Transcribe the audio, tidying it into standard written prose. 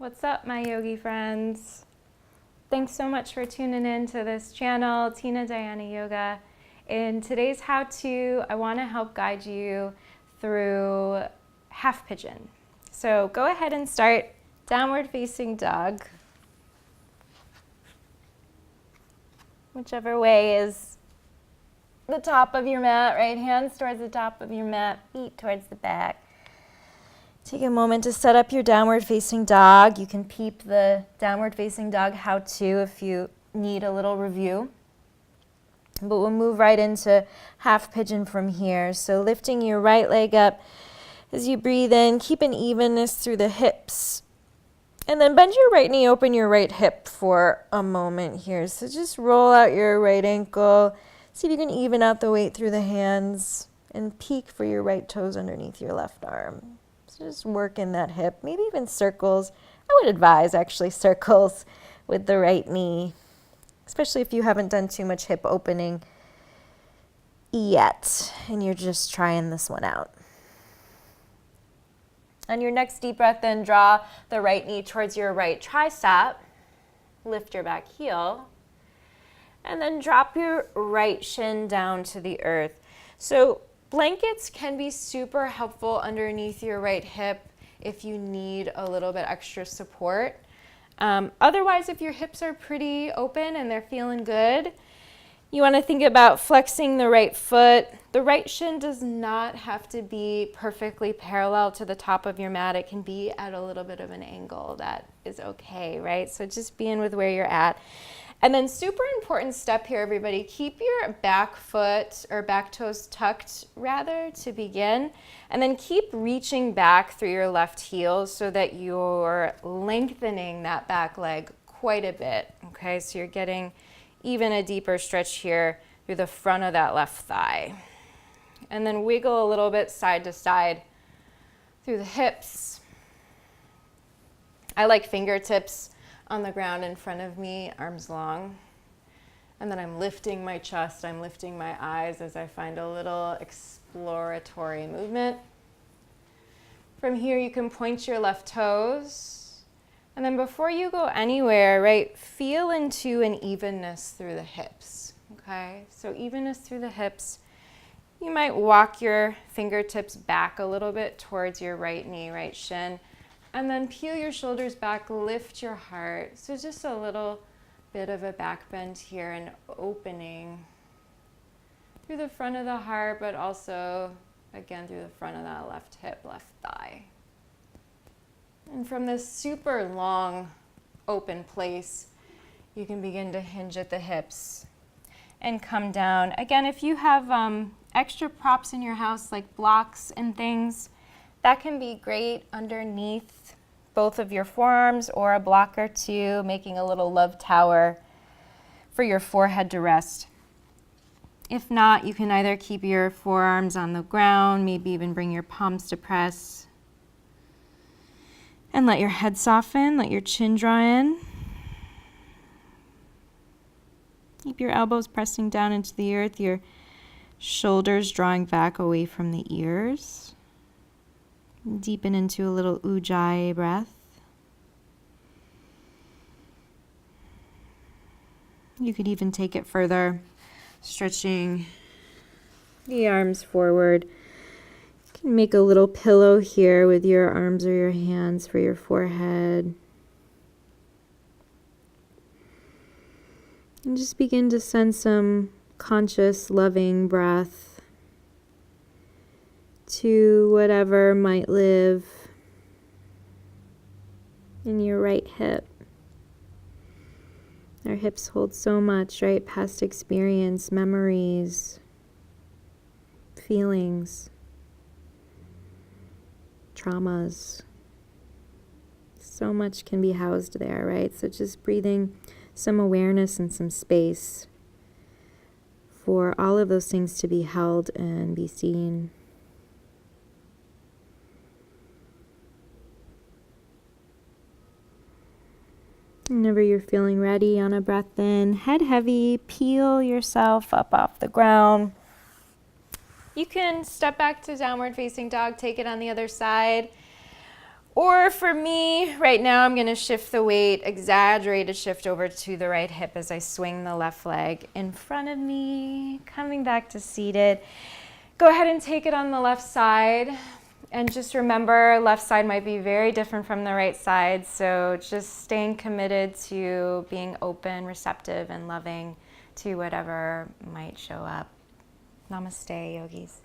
What's up, my yogi friends? Thanks so much for tuning in to this channel, Tina Diana Yoga. In today's how-to, I want to help guide you through half pigeon. So go ahead and start downward facing dog. Whichever way is the top of your mat, right hands towards the top of your mat, feet towards the back. Take a moment to set up your downward facing dog. You can peep the downward facing dog how-to if you need a little review. But we'll move right into half pigeon from here. So lifting your right leg up as you breathe in, keep an evenness through the hips. And then bend your right knee, open your right hip for a moment here. So just roll out your right ankle. See if you can even out the weight through the hands and peek for your right toes underneath your left arm. So just work in that hip, maybe even circles. I would advise actually circles with the right knee, especially if you haven't done too much hip opening yet and you're just trying this one out. On your next deep breath, then draw the right knee towards your right tricep, lift your back heel, and then drop your right shin down to the earth. So blankets can be super helpful underneath your right hip if you need a little bit extra support. Otherwise, if your hips are pretty open and they're feeling good, you want to think about flexing the right foot. The right shin does not have to be perfectly parallel to the top of your mat. It can be at a little bit of an angle. That is okay, right? So just being with where you're at. And then super important step here, everybody, keep your back foot or back toes tucked rather to begin, and then keep reaching back through your left heel so that you're lengthening that back leg quite a bit, okay? So you're getting even a deeper stretch here through the front of that left thigh. And then wiggle a little bit side to side through the hips. I like fingertips on the ground in front of me, arms long. And then I'm lifting my chest, I'm lifting my eyes as I find a little exploratory movement. From here, you can point your left toes. And then before you go anywhere, right, feel into an evenness through the hips, okay? So evenness through the hips. You might walk your fingertips back a little bit towards your right knee, right shin. And then peel your shoulders back, lift your heart. So just a little bit of a back bend here and opening through the front of the heart, but also, again, through the front of that left hip, left thigh. And from this super long open place, you can begin to hinge at the hips and come down. Again, if you have extra props in your house, like blocks and things, that can be great underneath both of your forearms or a block or two, making a little love tower for your forehead to rest. If not, you can either keep your forearms on the ground, maybe even bring your palms to press, and let your head soften, let your chin draw in. Keep your elbows pressing down into the earth, your shoulders drawing back away from the ears. Deepen into a little ujjayi breath. You could even take it further, stretching the arms forward. You can make a little pillow here with your arms or your hands for your forehead. And just begin to send some conscious, loving breath to whatever might live in your right hip. Our hips hold so much, right? Past experience, memories, feelings, traumas. So much can be housed there, right? So just breathing some awareness and some space for all of those things to be held and be seen. Whenever you're feeling ready on a breath in, head heavy, peel yourself up off the ground. You can step back to downward facing dog, take it on the other side. Or for me, right now, I'm gonna shift the weight, exaggerated shift over to the right hip as I swing the left leg in front of me, coming back to seated. Go ahead and take it on the left side. And just remember, left side might be very different from the right side, so just staying committed to being open, receptive, and loving to whatever might show up. Namaste, yogis.